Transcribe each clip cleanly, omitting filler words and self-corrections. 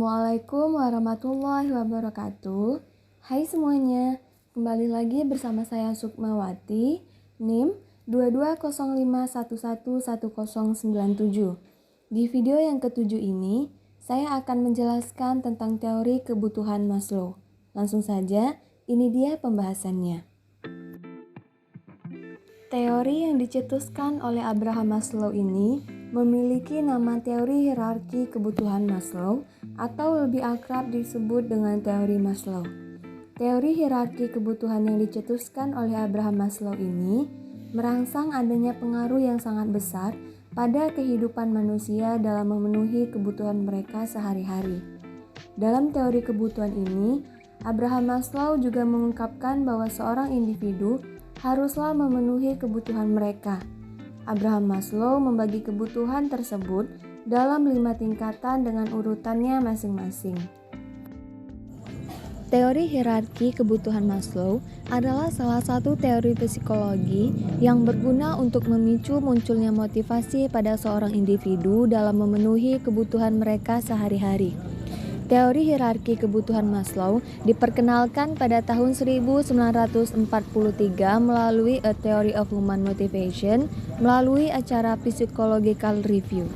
Assalamualaikum warahmatullahi wabarakatuh. Hai semuanya, kembali lagi bersama saya Sukmawati, NIM 2205111097. Di video yang ketujuh ini, saya akan menjelaskan tentang teori kebutuhan Maslow. Langsung saja, ini dia pembahasannya. Teori yang dicetuskan oleh Abraham Maslow ini memiliki nama teori hierarki kebutuhan Maslow atau lebih akrab disebut dengan teori Maslow. Teori hierarki kebutuhan yang dicetuskan oleh Abraham Maslow ini merangsang adanya pengaruh yang sangat besar pada kehidupan manusia dalam memenuhi kebutuhan mereka sehari-hari. Dalam teori kebutuhan ini, Abraham Maslow juga mengungkapkan bahwa seorang individu haruslah memenuhi kebutuhan mereka. Abraham Maslow membagi kebutuhan tersebut dalam 5 tingkatan dengan urutannya masing-masing. Teori hierarki kebutuhan Maslow adalah salah satu teori psikologi yang berguna untuk memicu munculnya motivasi pada seorang individu dalam memenuhi kebutuhan mereka sehari-hari. Teori hierarki kebutuhan Maslow diperkenalkan pada tahun 1943 melalui A Theory of Human Motivation melalui acara Psychological Review.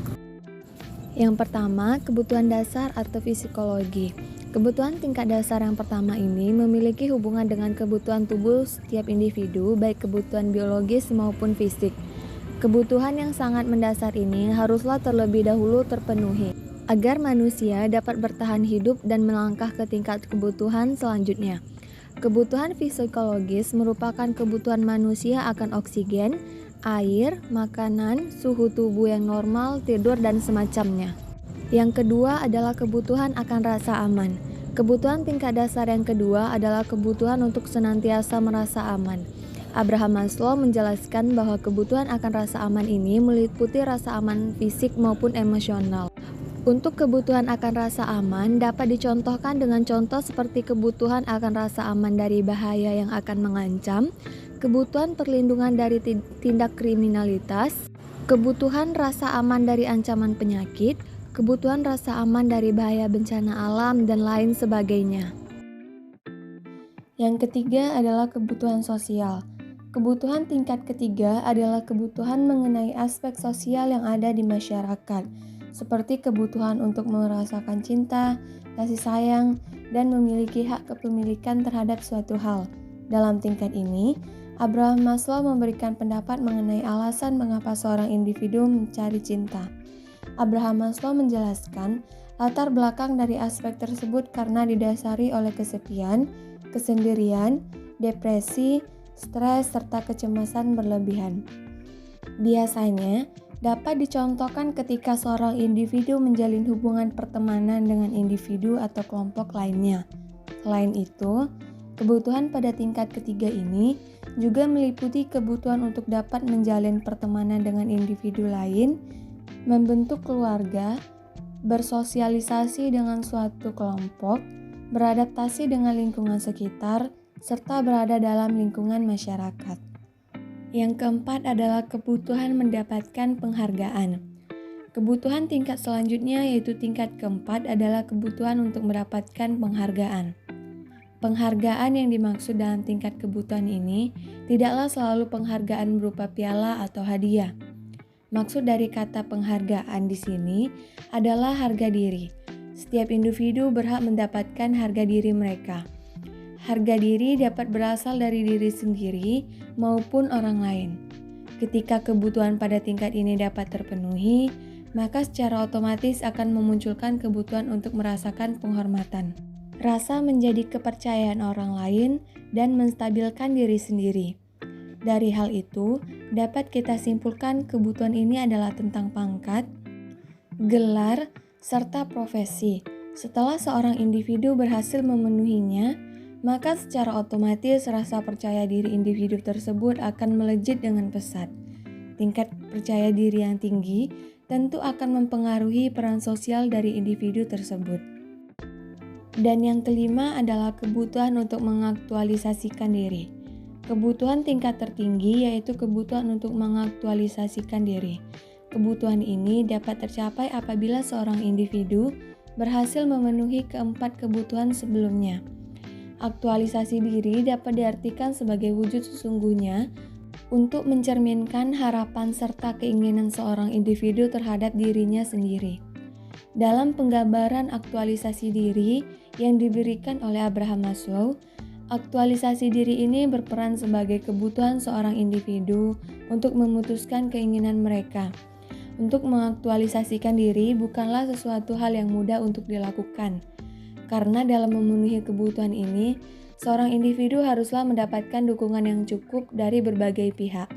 Yang pertama, kebutuhan dasar atau psikologi. Kebutuhan tingkat dasar yang pertama ini memiliki hubungan dengan kebutuhan tubuh setiap individu, baik kebutuhan biologis maupun fisik. Kebutuhan yang sangat mendasar ini haruslah terlebih dahulu terpenuhi agar manusia dapat bertahan hidup dan melangkah ke tingkat kebutuhan selanjutnya. Kebutuhan fisiologis merupakan kebutuhan manusia akan oksigen, air, makanan, suhu tubuh yang normal, tidur, dan semacamnya. Yang kedua adalah kebutuhan akan rasa aman. Kebutuhan tingkat dasar yang kedua adalah kebutuhan untuk senantiasa merasa aman. Abraham Maslow menjelaskan bahwa kebutuhan akan rasa aman ini meliputi rasa aman fisik maupun emosional. Untuk kebutuhan akan rasa aman dapat dicontohkan dengan contoh seperti kebutuhan akan rasa aman dari bahaya yang akan mengancam, kebutuhan perlindungan dari tindak kriminalitas, kebutuhan rasa aman dari ancaman penyakit, kebutuhan rasa aman dari bahaya bencana alam, dan lain sebagainya. Yang ketiga adalah kebutuhan sosial. Kebutuhan tingkat ketiga adalah kebutuhan mengenai aspek sosial yang ada di masyarakat, seperti kebutuhan untuk merasakan cinta, kasih sayang, dan memiliki hak kepemilikan terhadap suatu hal. Dalam tingkat ini, Abraham Maslow memberikan pendapat mengenai alasan mengapa seorang individu mencari cinta. Abraham Maslow menjelaskan latar belakang dari aspek tersebut karena didasari oleh kesepian, kesendirian, depresi, stres, serta kecemasan berlebihan. Biasanya, dapat dicontohkan ketika seorang individu menjalin hubungan pertemanan dengan individu atau kelompok lainnya. Selain itu, kebutuhan pada tingkat ketiga ini juga meliputi kebutuhan untuk dapat menjalin pertemanan dengan individu lain, membentuk keluarga, bersosialisasi dengan suatu kelompok, beradaptasi dengan lingkungan sekitar, serta berada dalam lingkungan masyarakat. Yang keempat adalah kebutuhan mendapatkan penghargaan. Kebutuhan tingkat selanjutnya yaitu tingkat keempat adalah kebutuhan untuk mendapatkan penghargaan. Penghargaan yang dimaksud dalam tingkat kebutuhan ini tidaklah selalu penghargaan berupa piala atau hadiah. Maksud dari kata penghargaan di sini adalah harga diri. Setiap individu berhak mendapatkan harga diri mereka. Harga diri dapat berasal dari diri sendiri maupun orang lain. Ketika kebutuhan pada tingkat ini dapat terpenuhi, maka secara otomatis akan memunculkan kebutuhan untuk merasakan penghormatan. Rasa menjadi kepercayaan orang lain dan menstabilkan diri sendiri. Dari hal itu, dapat kita simpulkan kebutuhan ini adalah tentang pangkat, gelar, serta profesi. Setelah seorang individu berhasil memenuhinya, maka secara otomatis rasa percaya diri individu tersebut akan melejit dengan pesat. Tingkat percaya diri yang tinggi tentu akan mempengaruhi peran sosial dari individu tersebut. Dan yang kelima adalah kebutuhan untuk mengaktualisasikan diri. Kebutuhan tingkat tertinggi yaitu kebutuhan untuk mengaktualisasikan diri. Kebutuhan ini dapat tercapai apabila seorang individu berhasil memenuhi keempat kebutuhan sebelumnya. Aktualisasi diri dapat diartikan sebagai wujud sesungguhnya untuk mencerminkan harapan serta keinginan seorang individu terhadap dirinya sendiri. Dalam penggambaran aktualisasi diri yang diberikan oleh Abraham Maslow, aktualisasi diri ini berperan sebagai kebutuhan seorang individu untuk memutuskan keinginan mereka. Untuk mengaktualisasikan diri bukanlah sesuatu hal yang mudah untuk dilakukan, karena dalam memenuhi kebutuhan ini, seorang individu haruslah mendapatkan dukungan yang cukup dari berbagai pihak.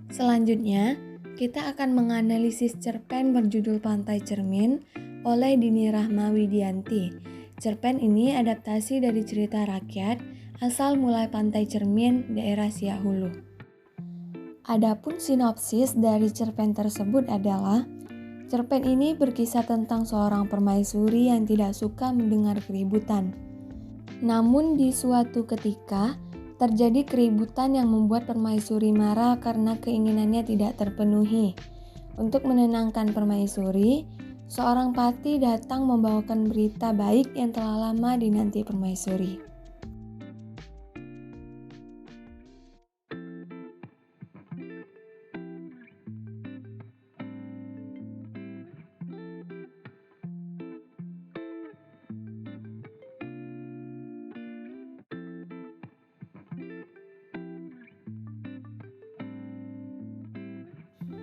Selanjutnya, kita akan menganalisis cerpen berjudul Pantai Cermin oleh Dini Rahma Widianti. Cerpen ini adaptasi dari cerita rakyat asal mulai Pantai Cermin, daerah Siak Hulu. Adapun sinopsis dari cerpen tersebut adalah, cerpen ini berkisah tentang seorang permaisuri yang tidak suka mendengar keributan. Namun di suatu ketika, terjadi keributan yang membuat permaisuri marah karena keinginannya tidak terpenuhi. Untuk menenangkan permaisuri, seorang pati datang membawakan berita baik yang telah lama dinanti permaisuri.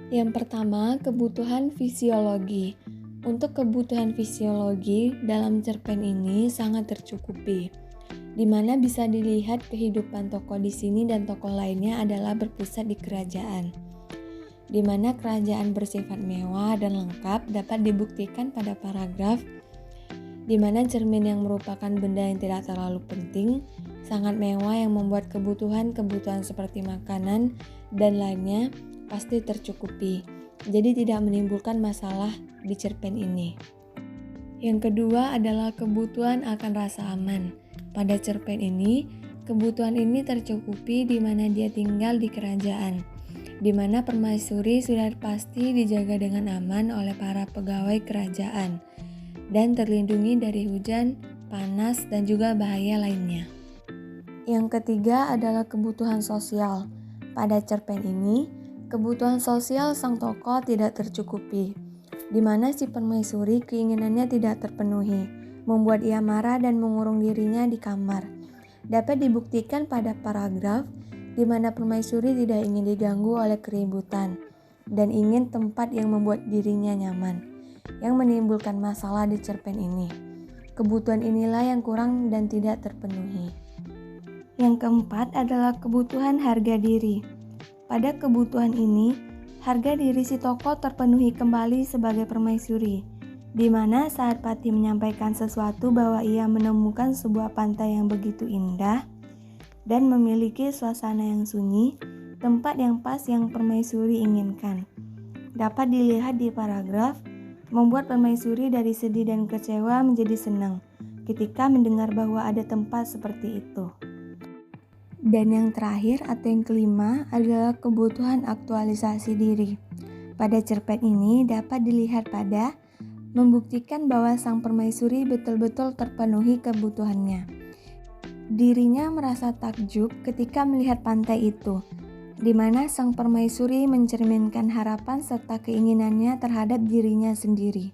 Yang pertama, kebutuhan fisiologi. Untuk kebutuhan fisiologi dalam cerpen ini sangat tercukupi, di mana bisa dilihat kehidupan tokoh di sini dan tokoh lainnya adalah berpusat di kerajaan, di mana kerajaan bersifat mewah dan lengkap dapat dibuktikan pada paragraf di mana cermin yang merupakan benda yang tidak terlalu penting, sangat mewah yang membuat kebutuhan seperti makanan dan lainnya pasti tercukupi, jadi tidak menimbulkan masalah di cerpen ini. Yang kedua adalah kebutuhan akan rasa aman. Pada cerpen ini, kebutuhan ini tercukupi di mana dia tinggal di kerajaan, di mana permaisuri sudah pasti dijaga dengan aman oleh para pegawai kerajaan, dan terlindungi dari hujan, panas, dan juga bahaya lainnya. Yang ketiga adalah kebutuhan sosial. Pada cerpen ini, kebutuhan sosial sang tokoh tidak tercukupi, di mana si permaisuri keinginannya tidak terpenuhi, membuat ia marah dan mengurung dirinya di kamar. Dapat dibuktikan pada paragraf di mana permaisuri tidak ingin diganggu oleh keributan dan ingin tempat yang membuat dirinya nyaman, yang menimbulkan masalah di cerpen ini. Kebutuhan inilah yang kurang dan tidak terpenuhi. Yang keempat adalah kebutuhan harga diri. Pada kebutuhan ini, harga diri si tokoh terpenuhi kembali sebagai permaisuri, di mana saat Pati menyampaikan sesuatu bahwa ia menemukan sebuah pantai yang begitu indah dan memiliki suasana yang sunyi, tempat yang pas yang permaisuri inginkan. Dapat dilihat di paragraf, membuat permaisuri dari sedih dan kecewa menjadi senang ketika mendengar bahwa ada tempat seperti itu. Dan yang terakhir atau yang kelima adalah kebutuhan aktualisasi diri. Pada cerpen ini dapat dilihat pada membuktikan bahwa sang permaisuri betul-betul terpenuhi kebutuhannya. Dirinya merasa takjub ketika melihat pantai itu, di mana sang permaisuri mencerminkan harapan serta keinginannya terhadap dirinya sendiri.